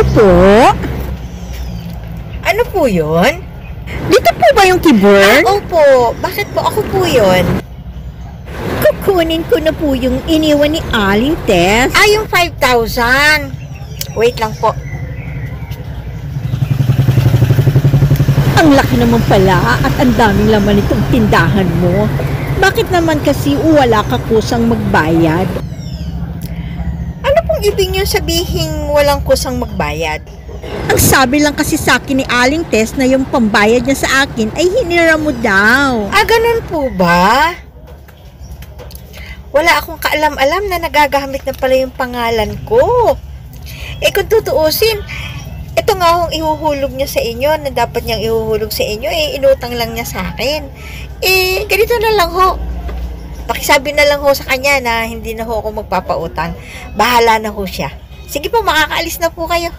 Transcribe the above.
Opo. Ano po yun? Dito po ba yung keyboard? Opo. Bakit po ako po yun? Kukunin ko na po yung iniwan ni Aling Tess. Yung 5,000. Wait lang po. Ang laki naman pala at ang daming laman itong tindahan mo. Bakit naman kasi wala ka kusang magbayad? Ano pong ibig niyo sabihin walang kusang magbayad? Ang sabi lang kasi sa akin ni Aling Tess na yung pambayad niya sa akin ay hinira mo daw. Ganun po ba? Wala akong kaalam-alam na nagagamit na pala yung pangalan ko. Kung tutuusin, ito nga hong ihuhulog niya sa inyo na dapat niyang ihuhulog sa inyo, inutang lang niya sa akin. Ganito na lang ho. Pakisabi na lang ho sa kanya na hindi na ho ako magpapautang. Bahala na ho siya. Sige po, makakaalis na po kayo.